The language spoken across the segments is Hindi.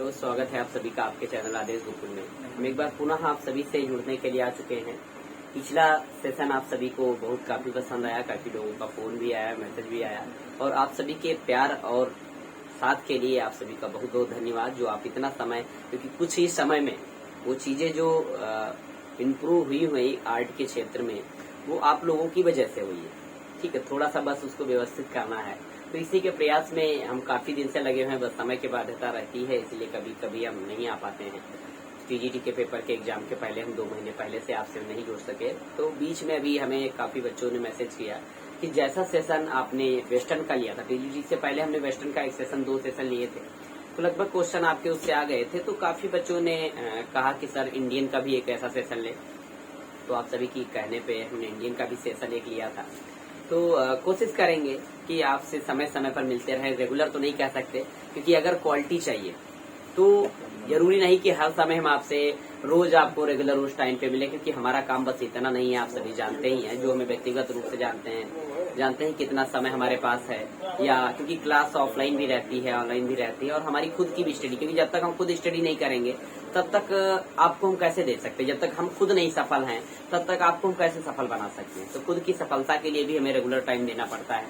हेलो, स्वागत है आप सभी का आपके चैनल आदेश गुरुकुल में। हम एक बार पुनः आप सभी से जुड़ने के लिए आ चुके हैं। पिछला सेशन आप सभी को काफी पसंद आया, काफी लोगों का फोन भी आया, मैसेज भी आया और आप सभी के प्यार और साथ के लिए आप सभी का बहुत बहुत धन्यवाद। जो आप इतना समय, क्योंकि कुछ ही समय में वो चीजें जो इम्प्रूव हुई आर्ट के क्षेत्र में, वो आप लोगों की वजह से हुई है। ठीक है, थोड़ा सा बस उसको व्यवस्थित करना है, तो इसी के प्रयास में हम काफी दिन से लगे हुए हैं। बस समय की बाध्यता रहती है, इसलिए कभी कभी हम नहीं आ पाते हैं। टीजीटी के पेपर के एग्जाम के पहले हम 2 महीने पहले से आपसे नहीं जुड़ सके, तो बीच में अभी हमें काफी बच्चों ने मैसेज किया कि जैसा सेशन आपने वेस्टर्न का लिया था, टीजीटी से पहले हमने वेस्टर्न का एक सेशन 2 सेशन लिए थे, तो लगभग क्वेश्चन आपके उससे आ गए थे। तो काफी बच्चों ने कहा कि सर इंडियन का भी एक ऐसा सेशन ले, तो आप सभी की कहने पे हमने इंडियन का भी सेशन एक लिया था। तो कोशिश करेंगे कि आपसे समय समय पर मिलते रहें। रेगुलर तो नहीं कह सकते, क्योंकि अगर क्वालिटी चाहिए तो जरूरी नहीं कि हर समय हम आपसे रोज आपको रेगुलर उस टाइम पे मिले, क्योंकि हमारा काम बस इतना नहीं है। आप सभी जानते ही हैं, जो हमें व्यक्तिगत रूप से जानते हैं कितना समय हमारे पास है, या क्योंकि क्लास ऑफलाइन भी रहती है, ऑनलाइन भी रहती है, और हमारी खुद की भी स्टडी, क्योंकि जब तक हम खुद स्टडी नहीं करेंगे तब तक आपको हम कैसे दे सकते हैं। जब तक हम खुद नहीं सफल हैं तब तक आपको हम कैसे सफल बना सकते हैं। तो खुद की सफलता के लिए भी हमें रेगुलर टाइम देना पड़ता है।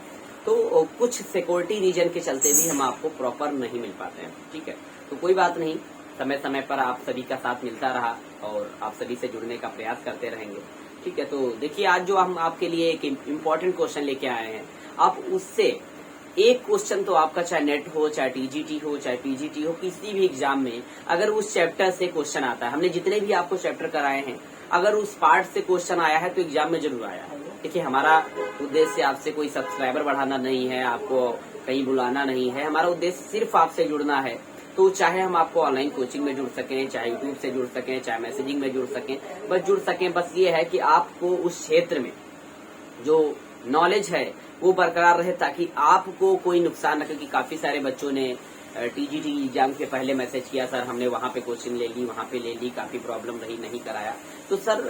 तो कुछ सिक्योरिटी रीजन के चलते भी हम आपको प्रॉपर नहीं मिल पाते हैं। ठीक है, तो कोई बात नहीं, समय समय पर आप सभी का साथ मिलता रहा और आप सभी से जुड़ने का प्रयास करते रहेंगे। ठीक है, तो देखिए आज जो हम आपके लिए एक इम्पोर्टेंट क्वेश्चन लेके आए हैं, आप उससे एक क्वेश्चन तो आपका, चाहे नेट हो, चाहे टीजीटी हो, चाहे पीजीटी हो, किसी भी एग्जाम में अगर उस चैप्टर से क्वेश्चन आता है, हमने जितने भी आपको चैप्टर कराए हैं, अगर उस पार्ट से क्वेश्चन आया है तो एग्जाम में जरूर आया है। देखिए, हमारा उद्देश्य आपसे कोई सब्सक्राइबर बढ़ाना नहीं है, आपको कहीं बुलाना नहीं है। हमारा उद्देश्य सिर्फ आपसे जुड़ना है। तो चाहे हम आपको ऑनलाइन कोचिंग में जुड़ सकें, चाहे यूट्यूब से जुड़ सकें, चाहे मैसेजिंग में जुड़ सकें, बस जुड़ सकें। बस ये है कि आपको उस क्षेत्र में जो नॉलेज है वो बरकरार रहे, ताकि आपको कोई नुकसान न, क्योंकि काफी सारे बच्चों ने टीजीटी एग्जाम के पहले मैसेज किया, सर हमने वहां पे कोचिंग ले ली, वहां पे ले ली, काफी प्रॉब्लम रही, नहीं कराया। तो सर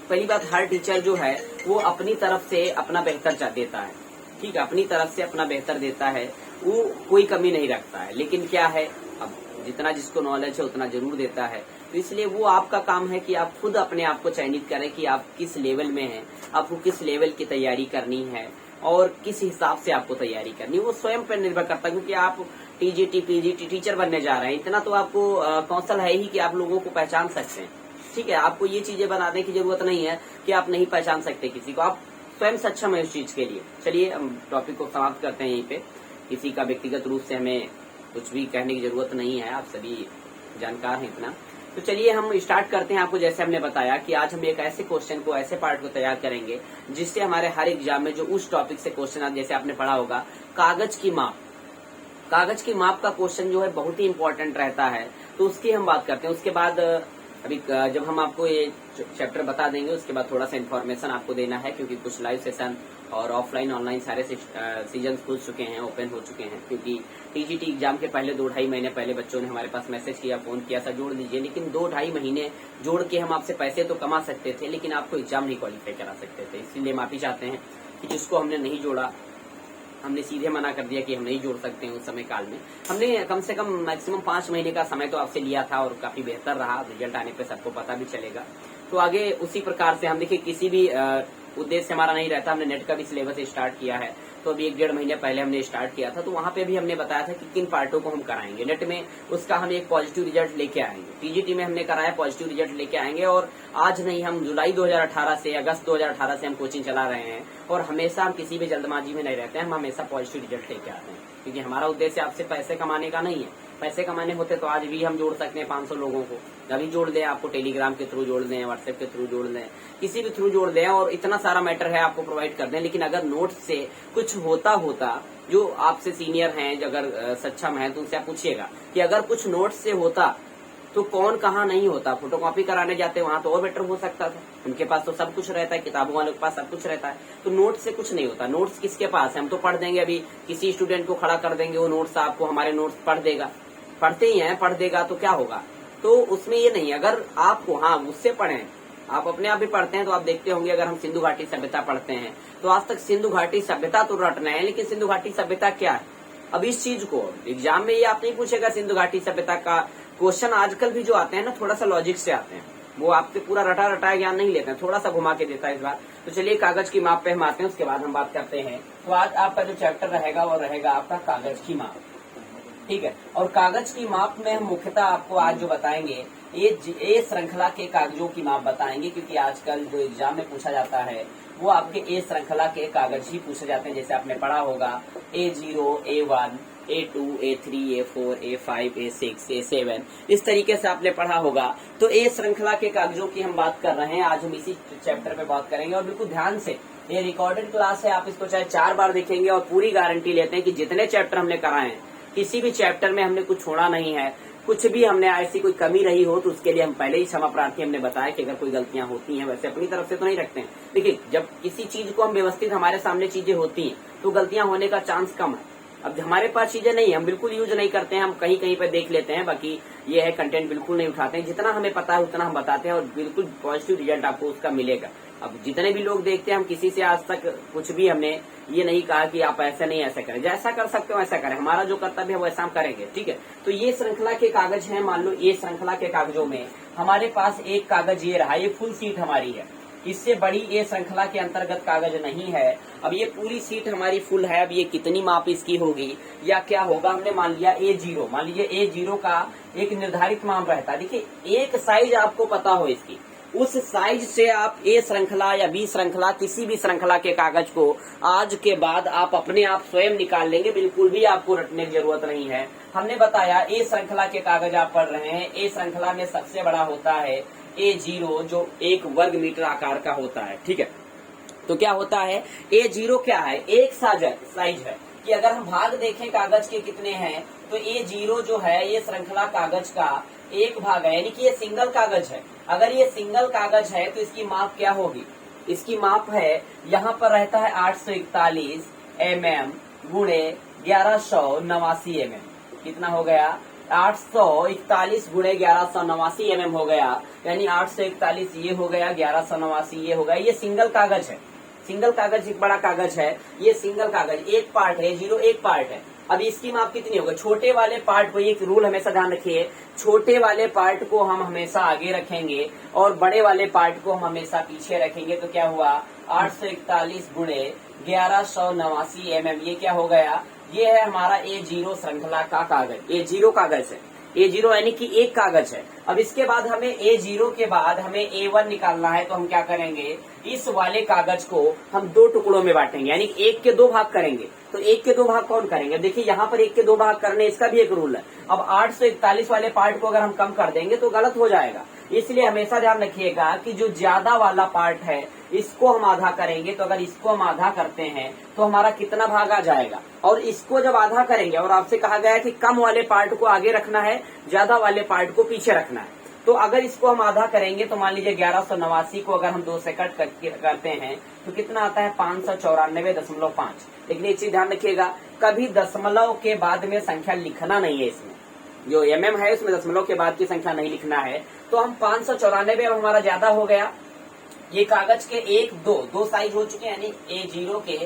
पहली बात, हर टीचर जो है वो अपनी तरफ से अपना बेहतर देता है। ठीक है, अपनी तरफ से अपना बेहतर देता है, वो कोई कमी नहीं रखता है। लेकिन क्या है, अब जितना जिसको नॉलेज है उतना जरूर देता है। तो इसलिए वो आपका काम है कि आप खुद अपने आप को चयनित करें कि आप किस लेवल में हैं, आपको किस लेवल की तैयारी करनी है और किस हिसाब से आपको तैयारी करनी है, वो स्वयं पर निर्भर करता है। क्योंकि आप टीजीटी पीजीटी टीचर बनने जा रहे हैं, इतना तो आपको कौशल है ही कि आप लोगों को पहचान सकते हैं। ठीक है, आपको ये चीजें बनाने की जरूरत नहीं है कि आप नहीं पहचान सकते किसी को, आप स्वयं सक्षम है उस चीज के लिए। चलिए हम टॉपिक को समाप्त करते हैं यहीं पे। किसी का व्यक्तिगत रूप से हमें कुछ भी कहने की जरूरत नहीं है, आप सभी जानकार हैं इतना। तो चलिए हम स्टार्ट करते हैं। आपको जैसे हमने बताया कि आज हम एक ऐसे क्वेश्चन को, ऐसे पार्ट को तैयार करेंगे जिससे हमारे हर एग्जाम में जो उस टॉपिक से क्वेश्चन, जैसे आपने पढ़ा होगा कागज की माप, कागज की माप का क्वेश्चन जो है बहुत ही इंपॉर्टेंट रहता है, तो उसकी हम बात करते हैं। उसके बाद अभी जब हम आपको ये चैप्टर बता देंगे, उसके बाद थोड़ा सा इन्फॉर्मेशन आपको देना है, क्योंकि कुछ लाइव सेशन और ऑफलाइन ऑनलाइन सारे सीजन खुल चुके हैं, ओपन हो चुके हैं। क्योंकि टीजीटी एग्जाम के पहले 2-2.5 महीने पहले बच्चों ने हमारे पास मैसेज किया, फोन किया, सर जोड़ दीजिए। लेकिन 2-2.5 महीने जोड़ के हम आपसे पैसे तो कमा सकते थे, लेकिन आपको एग्जाम नहीं क्वालिफाई करा सकते थे। इसीलिए माफी चाहते हैं कि जिसको हमने नहीं जोड़ा, हमने सीधे मना कर दिया कि हम नहीं जोड़ सकते हैं। उस समय काल में हमने कम से कम मैक्सिमम 5 महीने का समय तो आपसे लिया था, और काफी बेहतर रहा। रिजल्ट आने पे सबको पता भी चलेगा। तो आगे उसी प्रकार से हम देखिए, किसी भी उद्देश्य हमारा नहीं रहता। हमने नेट का भी सिलेबस स्टार्ट किया है, तो अभी 1-1.5 महीने पहले हमने स्टार्ट किया था, तो वहां पे भी हमने बताया था कि किन पार्टों को हम कराएंगे। नेट में उसका हम एक पॉजिटिव रिजल्ट लेके आएंगे, टीजीटी में हमने कराया पॉजिटिव रिजल्ट लेके आएंगे। और आज नहीं, हम जुलाई 2018 से, अगस्त 2018 से हम कोचिंग चला रहे हैं, और हमेशा हम किसी भी जल्दबाजी में नहीं रहते हैं। हम हमेशा पॉजिटिव रिजल्ट लेके आते हैं, क्योंकि हमारा उद्देश्य आपसे पैसे कमाने का नहीं है। पैसे कमाने होते तो आज भी हम जोड़ सकते हैं 500 लोगों को, अभी जोड़ दें, आपको टेलीग्राम के थ्रू जोड़ दें, व्हाट्सएप के थ्रू जोड़ दें, किसी भी थ्रू जोड़ दें, और इतना सारा मैटर है आपको प्रोवाइड कर दें। लेकिन अगर नोट्स से कुछ होता जो आपसे सीनियर हैं, जो अगर सक्षम हैं, तो उनसे आप पूछिएगा कि अगर कुछ नोट्स से होता तो कौन कहाँ नहीं होता। फोटोकॉपी कराने जाते वहां तो और बेटर हो सकता था, उनके पास तो सब कुछ रहता है, किताबों वालों के पास सब कुछ रहता है। तो नोट्स से कुछ नहीं होता। नोट्स किसके पास है, हम तो पढ़ देंगे। अभी किसी स्टूडेंट को खड़ा कर देंगे, वो नोट्स आपको हमारे नोट्स पढ़ देगा, पढ़ते ही हैं, पढ़ देगा तो क्या होगा। तो उसमें ये नहीं, अगर आपको, हाँ उससे पढ़ें, आप अपने आप भी पढ़ते हैं तो आप देखते होंगे, अगर हम सिंधु घाटी सभ्यता पढ़ते हैं तो आज तक सिंधु घाटी सभ्यता तो रटना है, लेकिन सिंधु घाटी सभ्यता क्या है, अब इस चीज को एग्जाम में ये आप नहीं पूछेगा सिंधु घाटी सभ्यता का क्वेश्चन आजकल भी जो आते हैं ना थोड़ा सा लॉजिक से आते हैं, वो आपके पूरा रटा रटाया ज्ञान नहीं लेते हैं, थोड़ा सा घुमा के देता है इस बार। तो चलिए कागज की माप पे हम आते हैं, उसके बाद हम बात करते हैं। तो आज आपका जो चैप्टर रहेगा वो रहेगा आपका कागज की माप, ठीक है। और कागज की माप में हम मुख्यतः आपको आज जो बताएंगे ये श्रृंखला के कागजों की माप बताएंगे, क्योंकि आजकल जो एग्जाम में पूछा जाता है वो आपके ए श्रृंखला के कागज ही पूछे जाते हैं। जैसे आपने पढ़ा होगा A0, A1, A2, A3, A4, A5, A6, A7, इस तरीके से आपने पढ़ा होगा। तो ए श्रृंखला के कागजों की हम बात कर रहे हैं, आज हम इसी चैप्टर पे बात करेंगे। और बिल्कुल ध्यान से, ये रिकॉर्डेड क्लास है, आप इसको चाहे 4 बार देखेंगे और पूरी गारंटी लेते हैं कि जितने चैप्टर हमने कराए हैं किसी भी चैप्टर में हमने कुछ छोड़ा नहीं है। कुछ भी हमने ऐसी कोई कमी रही हो तो उसके लिए हम पहले ही क्षमा प्रार्थी हमने बताया कि अगर कोई गलतियां होती हैं, वैसे अपनी तरफ से तो नहीं रखते हैं। देखिए, जब किसी चीज को हम व्यवस्थित हमारे सामने चीजें होती हैं तो गलतियां होने का चांस कम है। अब हमारे पास चीजें नहीं है, हम बिल्कुल यूज नहीं करते हैं, हम कहीं कहीं पे देख लेते हैं, बाकी ये है कंटेंट बिल्कुल नहीं उठाते हैं। जितना हमें पता है उतना हम बताते हैं और बिल्कुल पॉजिटिव रिजल्ट आपको उसका मिलेगा। अब जितने भी लोग देखते हैं, हम किसी से आज तक कुछ भी हमने ये नहीं कहा कि आप ऐसा नहीं ऐसा करें, जैसा कर सकते हो ऐसा करें, हमारा जो कर्तव्य है वैसा हम करेंगे, ठीक है। तो ये श्रृंखला के कागज हैं, मान लो ये श्रृंखला के कागजों में हमारे पास एक कागज ये रहा, ये फुल सीट हमारी है, इससे बड़ी ये श्रृंखला के अंतर्गत कागज नहीं है। अब ये पूरी सीट हमारी फुल है, अब ये कितनी माप इसकी होगी या क्या होगा, हमने मान लिया A0, मान लीजिए A0 का एक निर्धारित माप रहता है। देखिए, एक साइज आपको पता हो इसकी, उस साइज से आप ए श्रृंखला या बी श्रृंखला किसी भी श्रृंखला के कागज को आज के बाद आप अपने आप स्वयं निकाल लेंगे, बिल्कुल भी आपको रटने की जरूरत नहीं है। हमने बताया ए श्रृंखला के कागज आप पढ़ रहे हैं, ए श्रृंखला में सबसे बड़ा होता है A0 जो 1 वर्ग मीटर आकार का होता है, ठीक है। तो क्या होता है, A0 क्या है, एक साइज है कि अगर हम भाग देखें कागज के कितने हैं तो A0 जो है ये श्रृंखला कागज का एक भाग है, यानी कि ये सिंगल कागज है। अगर ये सिंगल कागज है तो इसकी माप क्या होगी, इसकी माप है, यहाँ पर रहता है 841 mm गुणे 1189 mm। कितना हो गया, 841 गुणे 1189 mm हो गया, यानी 841 ये हो गया, 1189 ये हो गया। ये सिंगल कागज है, सिंगल कागज एक बड़ा कागज है, ये सिंगल कागज एक पार्ट है, A0 एक पार्ट है। अब इसकी माप कितनी होगी, छोटे वाले पार्ट को, एक रूल हमेशा ध्यान रखिए, छोटे वाले पार्ट को हम हमेशा आगे रखेंगे और बड़े वाले पार्ट को हम हमेशा पीछे रखेंगे। तो क्या हुआ, 841 गुणे 1189 mm, ये क्या हो गया, ये है हमारा A0 श्रृंखला का कागज, A0 कागज है, A0 यानी कि एक कागज है। अब इसके बाद हमें A0 के बाद हमें A1 निकालना है, तो हम क्या करेंगे, इस वाले कागज को हम 2 टुकड़ों में बांटेंगे, यानी 1 के 2 भाग करेंगे। तो 1 के 2 भाग कौन करेंगे, देखिए यहाँ पर 1 के 2 भाग करने, इसका भी एक रूल है। अब 841 वाले पार्ट को अगर हम कम कर देंगे तो गलत हो जाएगा, इसलिए हमेशा ध्यान रखिएगा कि जो ज्यादा वाला पार्ट है इसको हम आधा करेंगे। तो अगर इसको हम आधा करते हैं तो हमारा कितना भाग आ जाएगा, और इसको जब आधा करेंगे, और आपसे कहा गया है कि कम वाले पार्ट को आगे रखना है, ज्यादा वाले पार्ट को पीछे रखना है। तो अगर इसको हम आधा करेंगे तो मान लीजिए 1189 को अगर हम 2 से कट करते हैं तो कितना आता है, 594.5। लेकिन एक चीज ध्यान रखिएगा, कभी दशमलव के बाद में संख्या लिखना नहीं है, इसमें जो mm है उसमें दशमलव के बाद की संख्या नहीं लिखना है। तो हम 594, अब हमारा ज्यादा हो गया, ये कागज के 1, 2 साइज हो चुके हैं, यानी A0 के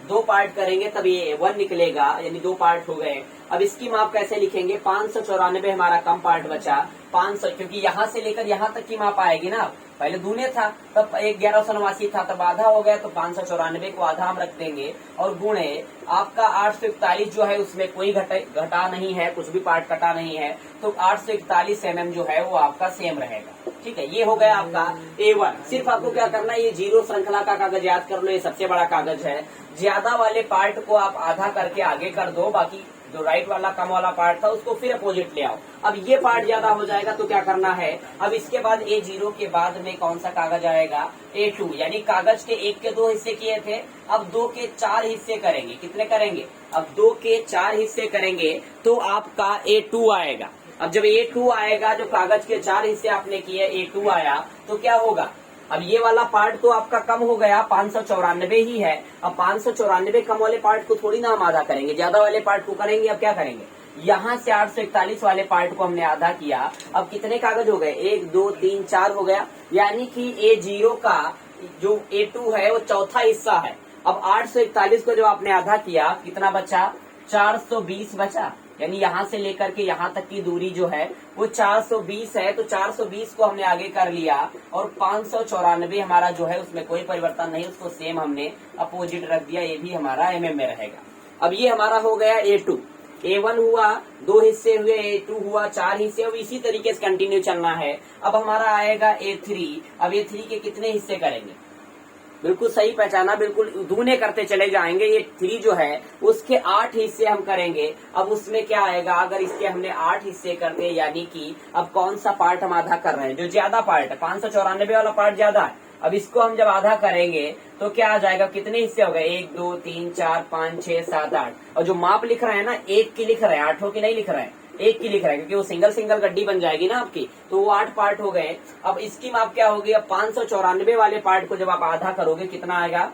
2 पार्ट करेंगे तब ये A1 निकलेगा, यानी 2 पार्ट हो गए। अब इसकी माप कैसे लिखेंगे, 594 हमारा कम पार्ट बचा, 500, क्योंकि यहाँ से लेकर यहाँ तक की माप आएगी ना, पहले दूने था तब 1189 था, तब आधा हो गया, तो 594 को आधा हम रख देंगे और गुणे आपका 841 जो है उसमें कोई घटा नहीं है, कुछ भी पार्ट कटा नहीं है, तो 841 mm जो है वो आपका सेम रहेगा, ठीक है। ये हो गया आपका A1। सिर्फ आपको क्या करना है, ये 0 श्रृंखला का कागज याद कर लो, ये सबसे बड़ा कागज है। ज्यादा वाले पार्ट को आप आधा करके आगे कर दो, बाकी जो राइट वाला कम वाला पार्ट था उसको फिर अपोजिट ले आओ। अब ये पार्ट ज्यादा हो जाएगा तो क्या करना है, अब इसके बाद A0 के बाद में कौन सा कागज आएगा, A2, यानी कागज के 1 के 2 हिस्से किए थे, अब 2 के 4 हिस्से करेंगे। कितने करेंगे, अब 2 के 4 हिस्से करेंगे तो आपका A2 आएगा। अब जब A2 आएगा, जो कागज के 4 हिस्से आपने किए, A2 आया, तो क्या होगा, अब ये वाला पार्ट तो आपका कम हो गया, 594 ही है। अब 594 कम वाले पार्ट को थोड़ी ना हम आधा करेंगे, ज्यादा वाले पार्ट को करेंगे। अब क्या करेंगे, यहाँ से 841 वाले पार्ट को हमने आधा किया, अब कितने कागज हो गए, 1, 2, 3, 4 हो गया, यानी कि A0 का जो A2 है वो चौथा हिस्सा है। अब 841 को जब आपने आधा किया, कितना बचा, 420 बचा, यानी यहाँ से लेकर के यहाँ तक की दूरी जो है वो 420 है। तो 420 को हमने आगे कर लिया और 594 हमारा जो है उसमें कोई परिवर्तन नहीं, उसको सेम हमने अपोजिट रख दिया, ये भी हमारा mm में रहेगा। अब ये हमारा हो गया A2, A1 हुआ 2 हिस्से हुए, A2 हुआ 4 हिस्से, अब इसी तरीके से कंटिन्यू चलना है। अब हमारा आएगा A3, अब A3 के कितने हिस्से करेंगे, बिल्कुल सही पहचाना, बिल्कुल दूने करते चले जाएंगे। ये 3 जो है उसके 8 हिस्से हम करेंगे। अब उसमें क्या आएगा, अगर इसके हमने 8 हिस्से करते यानी कि अब कौन सा पार्ट हम आधा कर रहे हैं, जो ज्यादा पार्ट है 594 वाला पार्ट ज्यादा है। अब इसको हम जब आधा करेंगे तो क्या आ जाएगा, कितने हिस्से हो गए, 1 2 3 4 5 6 7 8। और जो माप लिख रहे हैं ना, 1 की लिख रहे हैं, 8 की नहीं लिख रहे हैं, 1 की लिख रहे हैं, क्योंकि वो सिंगल सिंगल गड्डी बन जाएगी ना आपकी, तो वो 8 पार्ट हो गए। अब इसकी माप क्या होगी, अब 594 वाले पार्ट को जब आप आधा करोगे कितना आएगा,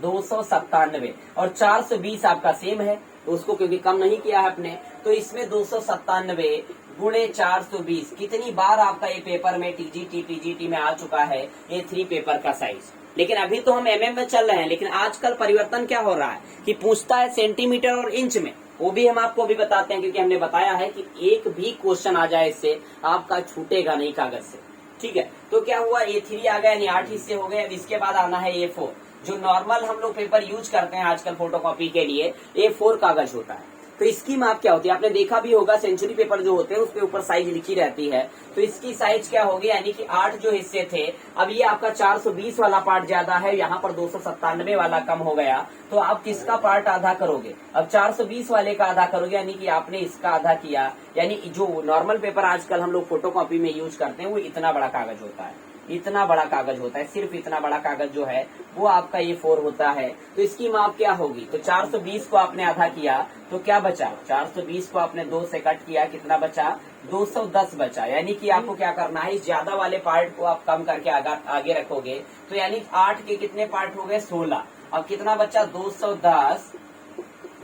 297, और 420 आपका सेम है, तो उसको क्योंकि कम नहीं किया है आपने, तो इसमें 297 गुणे 420, कितनी बार आपका ये पेपर में टीजीटी में आ चुका है ये 3 पेपर का साइज। लेकिन अभी तो हम mm में चल रहे हैं, लेकिन आजकल परिवर्तन क्या हो रहा है कि पूछता है सेंटीमीटर और इंच में, वो भी हम आपको अभी बताते हैं, क्योंकि हमने बताया है कि एक भी क्वेश्चन आ जाए इससे आपका छूटेगा नहीं कागज से। ठीक है, तो क्या हुआ, A3 आ गया, यानी 8 हिस्से हो गए। अब इसके बाद आना है A4, जो नॉर्मल हम लोग पेपर यूज करते हैं आजकल फोटोकॉपी के लिए, A4 कागज होता है। तो इसकी माप क्या होती है, आपने देखा भी होगा, सेंचुरी पेपर जो होते हैं उसके ऊपर साइज लिखी रहती है। तो इसकी साइज क्या होगी, यानी कि 8 जो हिस्से थे, अब ये आपका 420 वाला पार्ट ज्यादा है, यहाँ पर 297 वाला कम हो गया, तो आप किसका पार्ट आधा करोगे, अब 420 वाले का आधा करोगे, यानी कि आपने इसका आधा किया। यानी जो नॉर्मल पेपर आजकल हम लोग फोटोकॉपी में यूज करते हैं वो इतना बड़ा कागज होता है, इतना बड़ा कागज होता है, सिर्फ इतना बड़ा कागज जो है वो आपका A4 होता है। तो इसकी माप क्या होगी, तो 420 को आपने आधा किया तो क्या बचा, 420 को आपने 2 से कट किया, कितना बचा, 210 बचा। यानी कि आपको क्या करना है, इस ज्यादा वाले पार्ट को आप कम करके आगे रखोगे, तो यानी 8 के कितने पार्ट हो गए, 16। अब कितना बचा, 210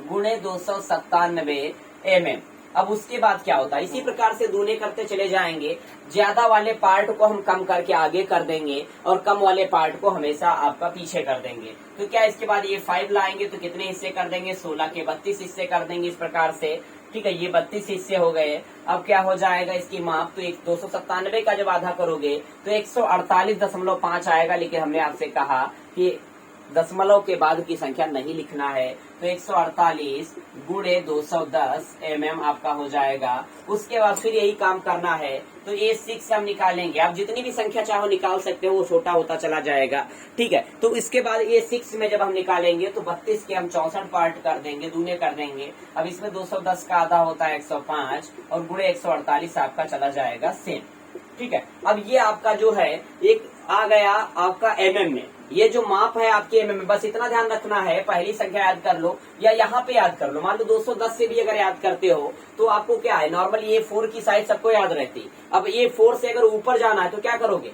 गुणे 297 mm। अब उसके बाद क्या होता है, इसी प्रकार से दूने करते चले जाएंगे, ज्यादा वाले पार्ट को हम कम करके आगे कर देंगे और कम वाले पार्ट को हमेशा आपका पीछे कर देंगे। तो क्या इसके बाद ये 5 लाएंगे तो कितने हिस्से कर देंगे, 16 के 32 हिस्से कर देंगे इस प्रकार से। ठीक है, ये 32 हिस्से हो गए। अब क्या हो जाएगा इसकी माप, तो 297 का जब आधा करोगे तो 148.5 आएगा, लेकिन हमने आपसे कहा कि दशमलव के बाद की संख्या नहीं लिखना है, तो 148 गुणे 210 mm आपका हो जाएगा। उसके बाद फिर यही काम करना है, तो A6 से हम निकालेंगे, आप जितनी भी संख्या चाहो निकाल सकते हो, वो छोटा होता चला जाएगा। ठीक है, तो इसके बाद A6 में जब हम निकालेंगे तो 32 के हम 64 पार्ट कर देंगे, दूने कर देंगे। अब इसमें 210 का आधा होता है 105 और गुणे 148 आपका चला जाएगा सेम। ठीक है, अब ये आपका जो है एक आ गया आपका mm में, ये जो माप है आपके mm में, बस इतना ध्यान रखना है, पहली संख्या याद कर लो या यहाँ पे याद कर लो। मान लो 210 से भी अगर याद करते हो तो आपको क्या है, नॉर्मली A4 की साइज सबको याद रहती। अब A4 से अगर ऊपर जाना है तो क्या करोगे,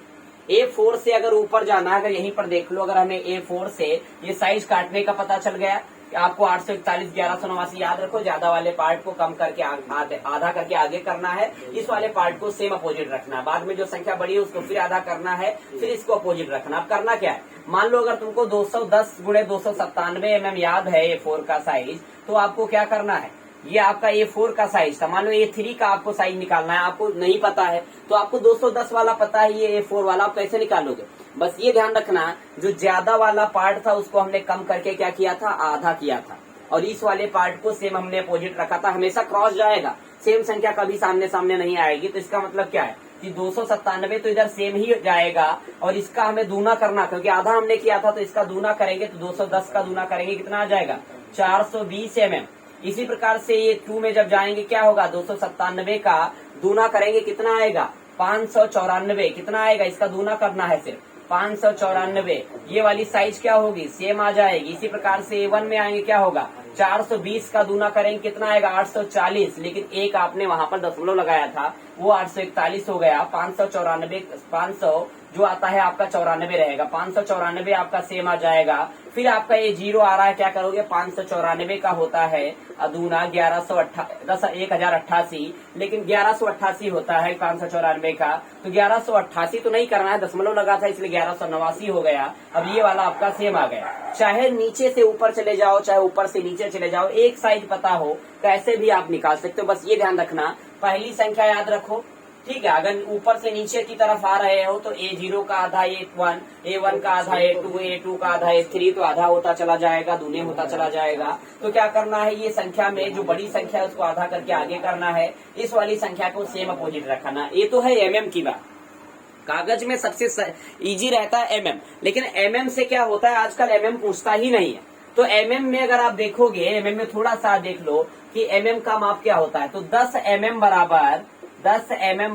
A4 से अगर ऊपर जाना है, अगर यहीं पर देख लो, अगर हमें A4 से ये साइज काटने का पता चल गया, आपको 841 1189 याद रखो, ज्यादा वाले पार्ट को कम करके आधा करके आगे करना है, इस वाले पार्ट को सेम अपोजिट रखना, बाद में जो संख्या बड़ी है उसको फिर आधा करना है, फिर इसको अपोजिट रखना। अब करना क्या है, मान लो अगर तुमको 210 गुणे 297 mm याद है A4 का साइज, तो आपको क्या करना है, ये आपका A4 का साइज था, मान लो A3 का आपको साइज निकालना है, आपको नहीं पता है तो आपको 210 वाला पता है, ये A4 वाला आप कैसे निकालोगे, बस ये ध्यान रखना, जो ज्यादा वाला पार्ट था उसको हमने कम करके क्या किया था, आधा किया था, और इस वाले पार्ट को सेम हमने अपोजिट रखा था, हमेशा क्रॉस जाएगा, सेम संख्या कभी सामने सामने नहीं आएगी। तो इसका मतलब क्या है कि 297 तो इधर सेम ही जाएगा, और इसका हमें दूना करना, क्योंकि आधा हमने किया था तो इसका दूना करेंगे, तो 210 का दूना करेंगे, कितना आ जाएगा, 420 mm। इसी प्रकार से ये 2 में जब जाएंगे क्या होगा, 297 का दूना करेंगे, कितना आएगा, 594, कितना आएगा, इसका दूना करना है सिर्फ 594, ये वाली साइज क्या होगी, सेम आ जाएगी। इसी प्रकार से A1 में आएंगे, क्या होगा, 420 का दूना करेंगे, कितना आएगा, 840, लेकिन एक आपने वहां पर दशमलव लगाया था, वो 841 हो गया। 594 जो आता है आपका 94 रहेगा, 594 आपका सेम आ जाएगा। फिर आपका ये 0 आ रहा है, क्या करोगे, 594 का होता है अदूना 1088, लेकिन 1188 होता है 594 का, तो 1188 तो नहीं करना है, दशमलव लगा था इसलिए 1189 हो गया। अब ये वाला आपका सेम आ गया। चाहे नीचे से ऊपर चले जाओ, चाहे ऊपर से नीचे चले जाओ, एक साइज पता हो कैसे भी आप निकाल सकते हो। बस ये ध्यान रखना, पहली संख्या याद रखो, ठीक है। अगर ऊपर से नीचे की तरफ आ रहे हो तो A0 का आधा A1, A1 का आधा A2, A2 का आधा A3, तो आधा होता चला जाएगा, दूने होता चला जाएगा। तो क्या करना है, ये संख्या में जो बड़ी संख्या है उसको आधा करके आगे करना है, इस वाली संख्या को सेम अपोजिट रखना। ये तो है MM की बात। कागज में सबसे इजी रहता है MM, लेकिन MM से क्या होता है, आजकल MM पूछता ही नहीं है। तो MM में अगर आप देखोगे, MM में थोड़ा सा देख लो कि MM का माप क्या होता है। तो 10 mm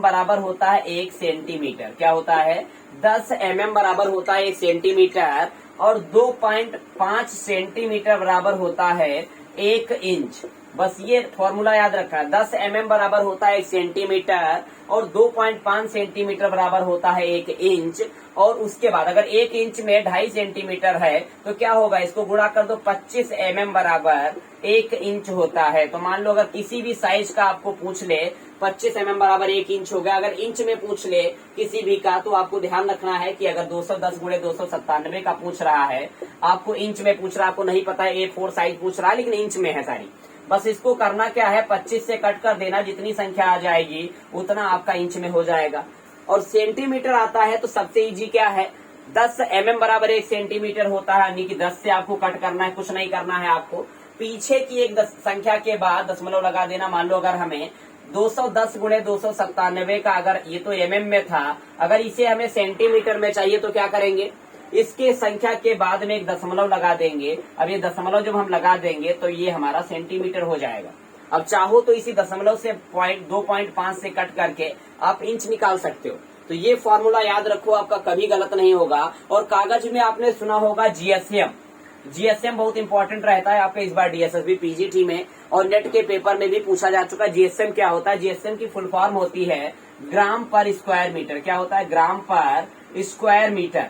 बराबर होता है 1 सेंटीमीटर। क्या होता है, 10 mm बराबर होता है 1 सेंटीमीटर, और 2.5 सेंटीमीटर बराबर होता है 1 इंच। बस ये फॉर्मूला याद रखना है। 10 mm बराबर होता है 1 सेंटीमीटर और 2.5 सेंटीमीटर बराबर होता है 1 इंच। और उसके बाद अगर 1 इंच में 2.5 सेंटीमीटर है तो क्या होगा, इसको गुणा कर दो, 25 mm बराबर 1 इंच होता है। तो मान लो अगर किसी भी साइज का आपको पूछ ले, 25 mm बराबर 1 इंच हो गया। अगर इंच में पूछ ले किसी भी का, तो आपको ध्यान रखना है कि अगर 210 गुणे 297 का पूछ रहा है, आपको इंच में पूछ रहा है, आपको नहीं पता है A4 साइज पूछ रहा है, लेकिन इंच में है सारी। बस इसको करना क्या है, 25 से कट कर देना, जितनी संख्या आ जाएगी उतना आपका इंच में हो जाएगा। और सेंटीमीटर आता है तो सबसे इजी क्या है, 10 mm बराबर 1 सेंटीमीटर होता है, यानी कि 10 से आपको कट करना है, कुछ नहीं करना है आपको। पीछे की एक संख्या के बाद दशमलव लगा देना। मान लो अगर हमें 210 गुणे 297 का, अगर ये तो MM में था, अगर इसे हमें सेंटीमीटर में चाहिए तो क्या करेंगे, इसके संख्या के बाद में एक दशमलव लगा देंगे। अब ये दशमलव जब हम लगा देंगे तो ये हमारा सेंटीमीटर हो जाएगा। अब चाहो तो इसी दशमलव से 2.5 से कट करके आप इंच निकाल सकते हो। तो ये फॉर्मूला याद रखो, आपका कभी गलत नहीं होगा। और कागज में आपने सुना होगा GSM बहुत इंपॉर्टेंट रहता है आपके, इस बार DSSB PGT में और नेट के पेपर में भी पूछा जा चुका है। GSM क्या होता है, GSM की फुल फॉर्म होती है ग्राम पर स्क्वायर मीटर। क्या होता है, ग्राम पर स्क्वायर मीटर।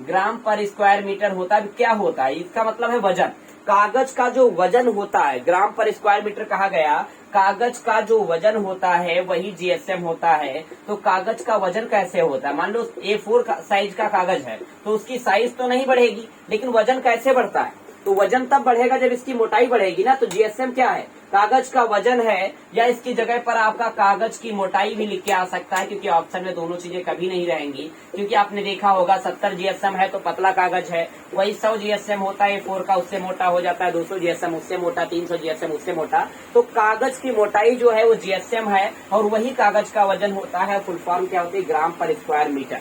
ग्राम पर स्क्वायर मीटर होता है, क्या होता है, इसका मतलब है वजन। कागज का जो वजन होता है, ग्राम पर स्क्वायर मीटर कहा गया, कागज का जो वजन होता है वही GSM होता है। तो कागज का वजन कैसे होता है, मान लो A4 साइज का कागज है तो उसकी साइज तो नहीं बढ़ेगी, लेकिन वजन कैसे बढ़ता है, तो वजन तब बढ़ेगा जब इसकी मोटाई बढ़ेगी ना। तो GSM क्या है, कागज का वजन है, या इसकी जगह पर आपका कागज की मोटाई भी लिख के आ सकता है, क्योंकि ऑप्शन में दोनों चीजें कभी नहीं रहेंगी। क्योंकि आपने देखा होगा 70 GSM है तो पतला कागज है, वही 100 GSM होता है A4 का, उससे मोटा हो जाता है, 200 GSM उससे मोटा, 300 GSM उससे मोटा। तो कागज की मोटाई जो है वो GSM है, और वही कागज का वजन होता है। फुल फॉर्म क्या होती है, ग्राम पर स्क्वायर मीटर।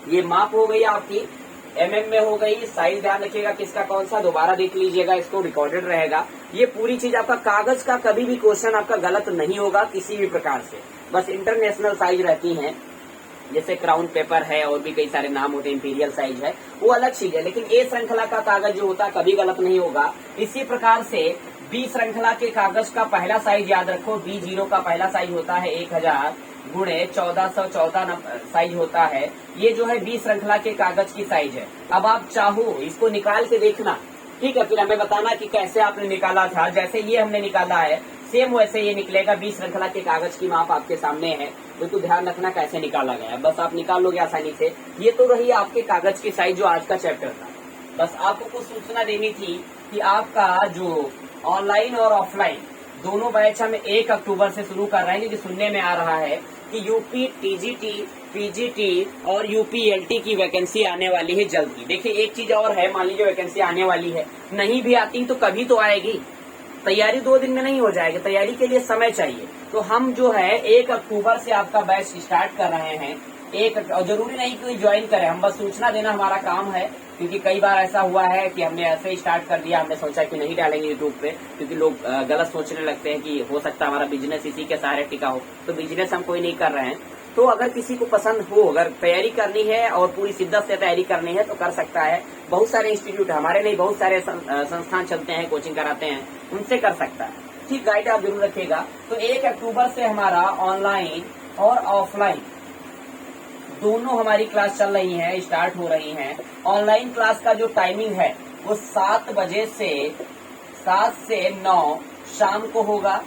ये माप हो गई आपकी, MM में हो गई। साइज ध्यान रखिएगा किसका कौन सा, दोबारा देख लीजिएगा, इसको रिकॉर्डेड रहेगा। ये पूरी चीज आपका कागज का कभी भी क्वेश्चन आपका गलत नहीं होगा किसी भी प्रकार से। बस इंटरनेशनल साइज रहती हैं, जैसे क्राउन पेपर है और भी कई सारे नाम होते हैं, इंपीरियल साइज है, वो अलग चीज है। लेकिन A श्रृंखला का कागज जो होता है कभी गलत नहीं होगा। इसी प्रकार से B श्रृंखला के कागज का पहला साइज याद रखो, B0 का पहला साइज होता है 1000 गुणे 1414 साइज होता है। ये जो है B श्रृंखला के कागज की साइज है। अब आप चाहो इसको निकाल के देखना, ठीक है, फिर हमें बताना कि कैसे आपने निकाला था। जैसे ये हमने निकाला है सेम वैसे ये निकलेगा। B श्रृंखला के कागज की माप आपके सामने है, तो ध्यान रखना कैसे निकाला गया, बस आप निकाल लोगे आसानी से। ये तो रही आपके कागज की साइज जो आज का चैप्टर था। बस आपको कुछ सूचना देनी थी कि आपका जो ऑनलाइन और ऑफलाइन दोनों बैच हम 1 अक्टूबर से शुरू कर रहे हैं, क्योंकि सुनने में आ रहा है कि यूपी TGT, PGT और UPLT की वैकेंसी आने वाली है जल्दी। देखिए एक चीज और है, मान लीजिए वैकेंसी आने वाली है, नहीं भी आती तो कभी तो आएगी। तैयारी 2 दिन में नहीं हो जाएगी, तैयारी के लिए समय चाहिए। तो हम जो है 1 अक्टूबर से आपका बैच स्टार्ट कर रहे हैं। और जरूरी नहीं कि ज्वाइन करें, हम बस सूचना देना हमारा काम है। क्योंकि कई बार ऐसा हुआ है कि हमने ऐसे ही स्टार्ट कर दिया, हमने सोचा कि नहीं डालेंगे यूट्यूब पे, क्योंकि लोग गलत सोचने लगते हैं कि हो सकता है हमारा बिजनेस इसी के सहारे टिका हो। तो बिजनेस हम कोई नहीं कर रहे हैं। तो अगर किसी को पसंद हो, अगर तैयारी करनी है और पूरी शिद्दत से तैयारी करनी है तो कर सकता है। बहुत सारे इंस्टीट्यूट हमारे नहीं, बहुत सारे संस्थान चलते हैं, कोचिंग कराते हैं, उनसे कर सकता है। ठीक, गाइड आप जरूर रखिएगा। तो 1 अक्टूबर से हमारा ऑनलाइन और ऑफलाइन दोनों हमारी क्लास चल रही हैं, स्टार्ट हो रही हैं। ऑनलाइन क्लास का जो टाइमिंग है वो 7 से 9 शाम को होगा।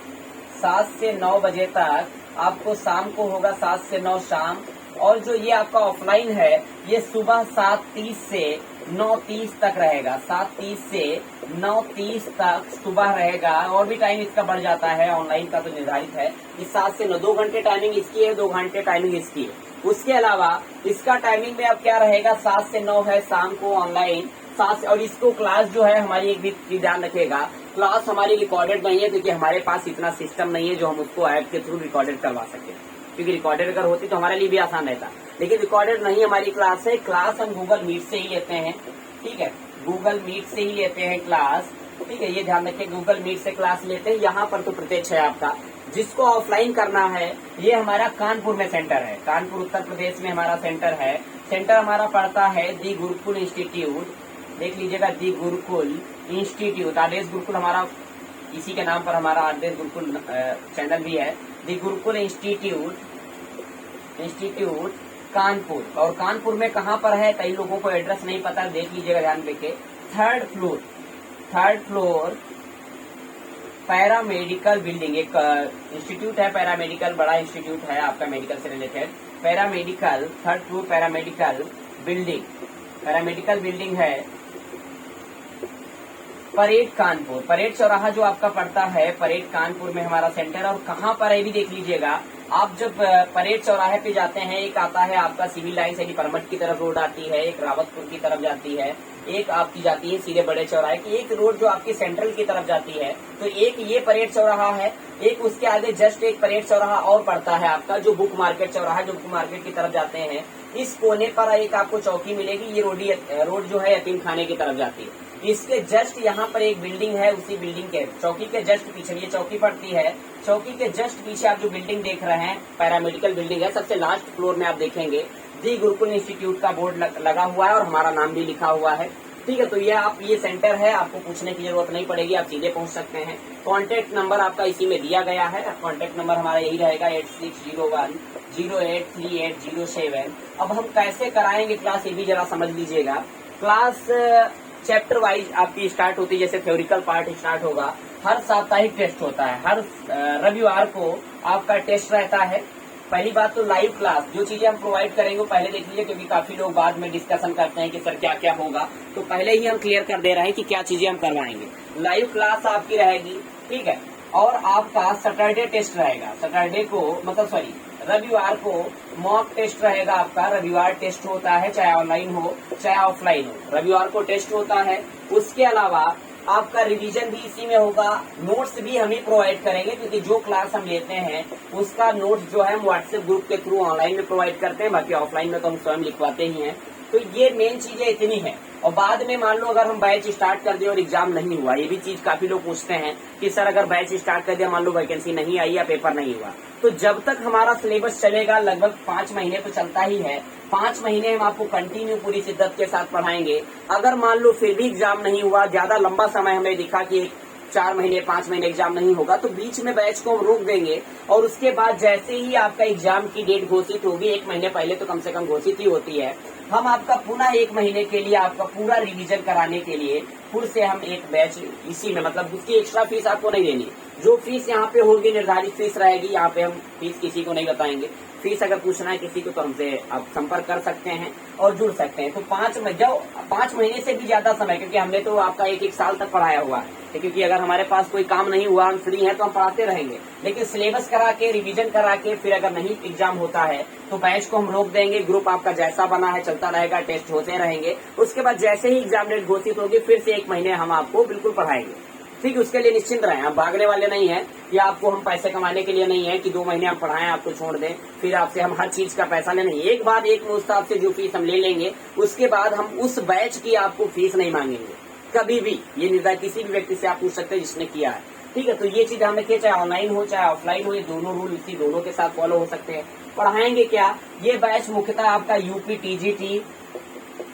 7 से 9 बजे तक आपको शाम को होगा, 7 से 9 शाम। और जो ये आपका ऑफलाइन है ये सुबह 7:30 से 9:30 तक रहेगा। 7:30 से 9:30 तक सुबह रहेगा। और भी टाइम इसका बढ़ जाता है, ऑनलाइन का तो निर्धारित है कि 7 से 9, 2 घंटे टाइमिंग इसकी है, 2 घंटे टाइमिंग इसकी है। उसके अलावा इसका टाइमिंग में अब क्या रहेगा, 7 से 9 है शाम को ऑनलाइन। 7 और इसको क्लास जो है हमारी, एक भी चीज ध्यान रखिएगा, क्लास हमारी रिकॉर्डेड नहीं है, क्योंकि हमारे पास इतना सिस्टम नहीं है जो हम उसको ऐप के थ्रू रिकॉर्डेड करवा सके। क्योंकि रिकॉर्डेड अगर होती तो हमारे लिए भी आसान रहता, लेकिन रिकॉर्डेड नहीं हमारी क्लास है। क्लास हम गूगल मीट से ही लेते हैं, ठीक है, गूगल मीट से ही लेते हैं क्लास, ठीक है, ये ध्यान रखिए, गूगल मीट से क्लास लेते हैं। यहाँ पर तो प्रत्यक्ष है आपका। जिसको ऑफलाइन करना है ये हमारा कानपुर में सेंटर है, कानपुर उत्तर प्रदेश में हमारा सेंटर है। सेंटर हमारा पड़ता है दी गुरुकुल इंस्टीट्यूट, देख लीजिएगा, दी गुरुकुल इंस्टीट्यूट। आदेश गुरुकुल हमारा, इसी के नाम पर हमारा आदेश गुरुकुल चैनल भी है। दी गुरुकुल इंस्टीट्यूट कानपुर। और कानपुर में कहाँ पर है, कई लोगों को एड्रेस नहीं पता, देख लीजिएगा, ध्यान रखिए। थर्ड फ्लोर पैरामेडिकल बिल्डिंग, एक इंस्टीट्यूट है पैरामेडिकल, बड़ा इंस्टीट्यूट है आपका मेडिकल से related. Paramedical, third floor paramedical building है परेड कानपुर। परेड चौराहा जो आपका पड़ता है, परेड कानपुर में हमारा सेंटर। और कहाँ पर है भी देख लीजिएगा, आप जब परेड चौराहे पे जाते हैं, एक आता है आपका सिविल लाइन से परमठ की तरफ रोड आती है, एक रावतपुर की तरफ जाती है, एक आपकी जाती है सीधे बड़े चौराहे की, एक रोड जो आपकी सेंट्रल की तरफ जाती है। तो एक ये परेड चौराहा है, एक उसके आगे जस्ट एक परेड चौराहा और पड़ता है आपका, जो बुक मार्केट चौराहा, जो बुक मार्केट की तरफ जाते हैं। इस कोने पर एक आपको चौकी मिलेगी, ये रोड जो है यतीम खाने की तरफ जाती है। इसके जस्ट यहाँ पर एक बिल्डिंग है, उसी बिल्डिंग के चौकी के जस्ट पीछे, ये चौकी पड़ती है, चौकी के जस्ट पीछे आप जो बिल्डिंग देख रहे हैं पैरामेडिकल बिल्डिंग है। सबसे लास्ट फ्लोर में आप देखेंगे दी गुरुकुल इंस्टीट्यूट का बोर्ड लगा हुआ है और हमारा नाम भी लिखा हुआ है, ठीक है। तो ये सेंटर है, आपको पूछने की जरूरत नहीं पड़ेगी, आप सीधे पहुंच सकते हैं। कॉन्टेक्ट नंबर आपका इसी में दिया गया है, कॉन्टेक्ट नंबर हमारा यही रहेगा 8601083807। अब हम कैसे कराएंगे क्लास, ये भी जरा समझ लीजिएगा। क्लास चैप्टर वाइज आपकी स्टार्ट होती है, जैसे थ्योरिकल पार्ट स्टार्ट होगा, हर साप्ताहिक टेस्ट होता है, हर रविवार को आपका टेस्ट रहता है। पहली बात तो लाइव क्लास, जो चीजें हम प्रोवाइड करेंगे वो पहले देख लीजिए, क्योंकि काफी लोग बाद में डिस्कशन करते हैं कि सर क्या क्या होगा, तो पहले ही हम क्लियर कर दे रहे हैं कि क्या चीजें हम करवाएंगे। लाइव क्लास आपकी रहेगी, ठीक है। और आपका सैटरडे टेस्ट रहेगा, सैटरडे को रविवार को मॉक टेस्ट रहेगा आपका। रविवार टेस्ट होता है, चाहे ऑनलाइन हो चाहे ऑफलाइन हो, रविवार को टेस्ट होता है। उसके अलावा आपका रिवीजन भी इसी में होगा, नोट्स भी हम ही प्रोवाइड करेंगे, क्योंकि जो क्लास हम लेते हैं उसका नोट्स जो है हम व्हाट्सएप ग्रुप के थ्रू ऑनलाइन में प्रोवाइड करते हैं, बाकी ऑफलाइन में तो हम स्वयं लिखवाते ही हैं। तो ये मेन चीजें इतनी है। और बाद में मान लो अगर हम बैच स्टार्ट कर दिए और एग्जाम नहीं हुआ, ये भी चीज काफी लोग पूछते हैं कि सर अगर बैच स्टार्ट कर दिया, मान लो वैकेंसी नहीं आई या पेपर नहीं हुआ, तो जब तक हमारा सिलेबस चलेगा, लगभग 5 महीने तो चलता ही है, 5 महीने हम आपको कंटिन्यू पूरी शिद्दत के साथ पढ़ाएंगे। अगर मान लो फिर भी एग्जाम नहीं हुआ, ज्यादा लंबा समय हमें दिखा कि 4 महीने 5 महीने एग्जाम नहीं होगा, तो बीच में बैच को हम रोक देंगे। और उसके बाद जैसे ही आपका एग्जाम की डेट घोषित होगी, 1 महीने पहले तो कम से कम घोषित ही होती है, हम आपका पुनः 1 महीने के लिए आपका पूरा रिवीजन कराने के लिए फिर से हम एक बैच इसी में, मतलब उसकी एक्स्ट्रा फीस आपको नहीं देनी, जो फीस यहाँ पे होगी निर्धारित फीस रहेगी। यहाँ पे हम फीस किसी को नहीं बताएंगे। फीस अगर पूछना है किसी को तो हमसे आप संपर्क कर सकते हैं और जुड़ सकते हैं। तो 5 महीने से भी ज्यादा समय, क्योंकि हमने तो आपका 1 साल तक पढ़ाया हुआ है, क्योंकि अगर हमारे पास कोई काम नहीं हुआ, हम फ्री हैं, तो हम पढ़ाते रहेंगे। लेकिन सिलेबस करा के, रिवीजन करा के, फिर अगर नहीं एग्जाम होता है तो बैच को हम रोक देंगे। ग्रुप आपका जैसा बना है चलता रहेगा, टेस्ट होते रहेंगे। उसके बाद जैसे ही एग्जाम डेट घोषित होगी, फिर से 1 महीने हम आपको बिल्कुल पढ़ाएंगे, ठीक है। उसके लिए निश्चिंत रहें, आप भागने वाले नहीं है, या आपको हम पैसे कमाने के लिए नहीं है कि 2 महीने हम पढ़ाएं आपको छोड़ दें, फिर आपसे हम हर चीज का पैसा ले नहीं। एक बार एक मुश्त आपसे जो फीस हम ले लेंगे, उसके बाद हम उस बैच की आपको फीस नहीं मांगेंगे कभी भी। ये निर्धार किसी भी व्यक्ति से आप पूछ सकते हैं जिसने किया है, ठीक है। तो ये चीज ध्यान रखिए, चाहे ऑनलाइन हो चाहे ऑफलाइन हो, ये दोनों रूल इसी दोनों के साथ फॉलो हो सकते हैं। पढ़ाएंगे क्या, ये बैच मुख्यतः आपका यूपी टीजीटी,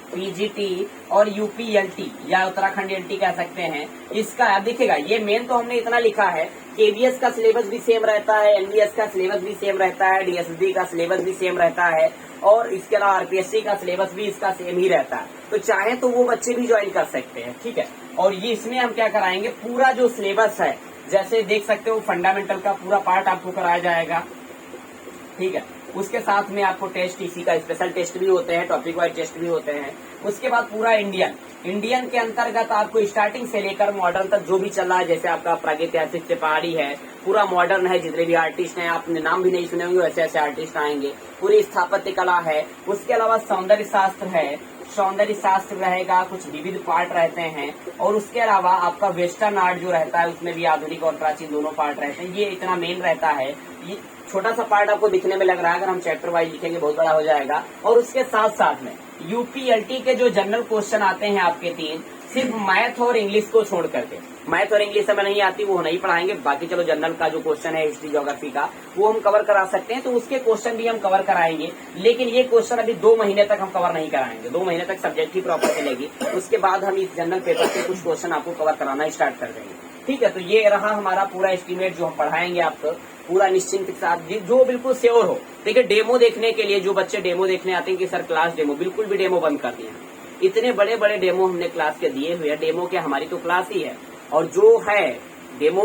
पीजीटी और यूपीएलटी या उत्तराखंड एलटी कह सकते हैं। इसका अब देखिएगा, ये मेन तो हमने इतना लिखा है, केबीएस का सिलेबस भी सेम रहता है, एनबीएस का सिलेबस भी सेम रहता है, डीएसएसबी का सिलेबस भी सेम रहता है, और इसके अलावा आरपीएससी का सिलेबस भी इसका सेम ही रहता है। तो चाहे तो वो बच्चे भी ज्वाइन कर सकते हैं, ठीक है। और ये इसमें हम क्या कराएंगे, पूरा जो सिलेबस है, जैसे देख सकते हो फंडामेंटल का पूरा पार्ट आपको कराया जाएगा, ठीक है। उसके साथ में आपको टेस्ट, इसी का स्पेशल टेस्ट भी होते हैं, टॉपिक वाइज टेस्ट भी होते हैं। उसके बाद पूरा इंडियन के अंतर्गत आपको स्टार्टिंग से लेकर मॉडर्न तक जो भी चल रहा है, जैसे आपका प्रागैतिहासिक से पहाड़ी है, पूरा मॉडर्न है, जितने भी आर्टिस्ट हैं आपने नाम भी नहीं सुने होंगे वैसे ऐसे आर्टिस्ट आएंगे, पूरी स्थापत्य कला है। उसके अलावा सौंदर्य शास्त्र है, सौंदर्य शास्त्र रहेगा, कुछ विविध पार्ट रहते हैं। और उसके अलावा आपका वेस्टर्न आर्ट जो रहता है उसमें भी आधुनिक और प्राचीन दोनों पार्ट रहते हैं। ये इतना मेन रहता है। ये छोटा सा पार्ट आपको दिखने में लग रहा है, अगर हम चैप्टर वाइज लिखेंगे बहुत बड़ा हो जाएगा। और उसके साथ साथ में यूपीएलटी के जो जनरल क्वेश्चन आते हैं आपके 3, सिर्फ मैथ और इंग्लिश को छोड़ करके, मैथ और इंग्लिश हमें नहीं आती वो नहीं पढ़ाएंगे, बाकी चलो जनरल का जो क्वेश्चन है हिस्ट्री ज्योग्राफी का वो हम कवर करा सकते हैं, तो उसके क्वेश्चन भी हम कवर कराएंगे। लेकिन ये क्वेश्चन अभी 2 महीने तक हम कवर नहीं कराएंगे, 2 महीने तक सब्जेक्ट ही प्रॉपर चलेगी। उसके बाद हम इस जनरल पेपर के कुछ क्वेश्चन आपको कवर कराना स्टार्ट कर देंगे, ठीक है। तो ये रहा हमारा पूरा एस्टीमेट जो हम पढ़ाएंगे आपको, पूरा निश्चिंत के साथ, जो बिल्कुल श्योर हो। देखिए डेमो देखने के लिए जो बच्चे डेमो देखने आते हैं कि सर क्लास डेमो, बिल्कुल भी डेमो बंद कर दिया। इतने बड़े बड़े डेमो हमने क्लास के दिए हुए हैं, डेमो के हमारी तो क्लास ही है, और जो है डेमो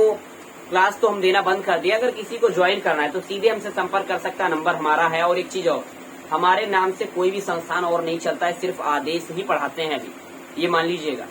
क्लास तो हम देना बंद कर दिया। अगर किसी को ज्वाइन करना है तो सीधे हमसे संपर्क कर सकता है, नंबर हमारा है। और एक चीज और, हमारे नाम से कोई भी संस्थान और नहीं चलता है, सिर्फ आदेश ही पढ़ाते हैं अभी, ये मान लीजिएगा।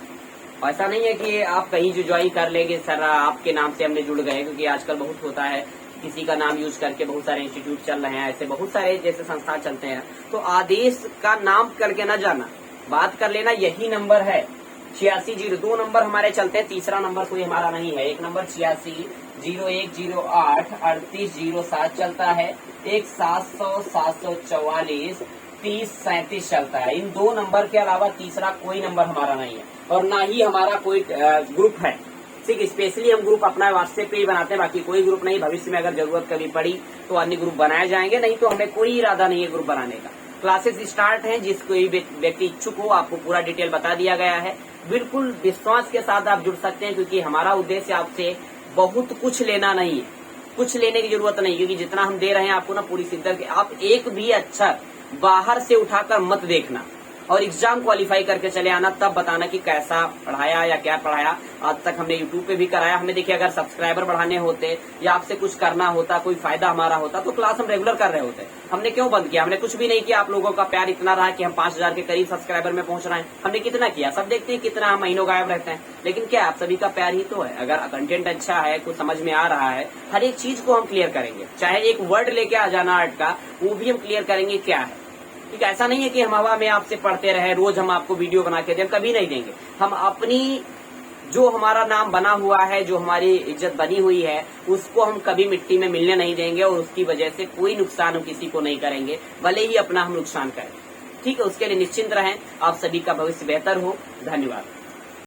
ऐसा नहीं है कि आप कहीं जो ज्वाइन कर लेंगे सर आपके नाम से हमने जुड़ गए, क्योंकि आजकल बहुत होता है किसी का नाम यूज करके बहुत सारे इंस्टीट्यूट चल रहे हैं, ऐसे बहुत सारे जैसे संस्थान चलते हैं। तो आदेश का नाम करके न जाना, बात कर लेना, यही नंबर है 8602। 2 नंबर हमारे चलते हैं, तीसरा नंबर कोई हमारा नहीं है। एक नंबर 860108 3807 चलता है, एक 700 744 30 37 चलता है। इन 2 नंबर के अलावा तीसरा कोई नंबर हमारा नहीं है, और ना ही हमारा कोई ग्रुप है। ठीक, स्पेशली हम ग्रुप अपना व्हाट्सएप पे ही बनाते हैं, बाकी कोई ग्रुप नहीं। भविष्य में अगर जरूरत कभी पड़ी तो अन्य ग्रुप बनाए जाएंगे, नहीं तो हमें कोई इरादा नहीं है ग्रुप बनाने का। क्लासेस स्टार्ट हैं, जिस कोई व्यक्ति इच्छुक हो आपको पूरा डिटेल बता दिया गया है। बिल्कुल विश्वास के साथ आप जुड़ सकते हैं, क्योंकि हमारा उद्देश्य आपसे बहुत कुछ लेना नहीं है, कुछ लेने की जरूरत नहीं, क्योंकि जितना हम दे रहे हैं आपको ना पूरी सिद्धत के, आप एक भी अक्षर बाहर से उठाकर मत देखना, और एग्जाम क्वालिफाई करके चले आना, तब बताना कि कैसा पढ़ाया या क्या पढ़ाया। आज तक हमने यूट्यूब पे भी कराया, हमें देखिए अगर सब्सक्राइबर बढ़ाने होते या आपसे कुछ करना होता, कोई फायदा हमारा होता, तो क्लास हम रेगुलर कर रहे होते। हमने क्यों बंद किया? हमने कुछ भी नहीं किया। आप लोगों का प्यार इतना रहा कि हम 5000 के करीब सब्सक्राइबर में पहुंच रहे हैं। हमने कितना किया? सब देखते हैं कितना हम महीनों गायब रहते हैं, लेकिन क्या आप सभी का प्यार ही तो है। अगर कंटेंट अच्छा है, कुछ समझ में आ रहा है, हर एक चीज को हम क्लियर करेंगे, चाहे एक वर्ड लेके आ जाना आर्ट का, वो भी हम क्लियर करेंगे क्या है। ठीक है, ऐसा नहीं है कि हम हवा में आपसे पढ़ते रहे, रोज हम आपको वीडियो बना के दें, कभी नहीं देंगे। हम अपनी जो हमारा नाम बना हुआ है, जो हमारी इज्जत बनी हुई है, उसको हम कभी मिट्टी में मिलने नहीं देंगे, और उसकी वजह से कोई नुकसान हम किसी को नहीं करेंगे, भले ही अपना हम नुकसान करें। ठीक है, उसके लिए निश्चिंत रहें। आप सभी का भविष्य बेहतर हो। धन्यवाद।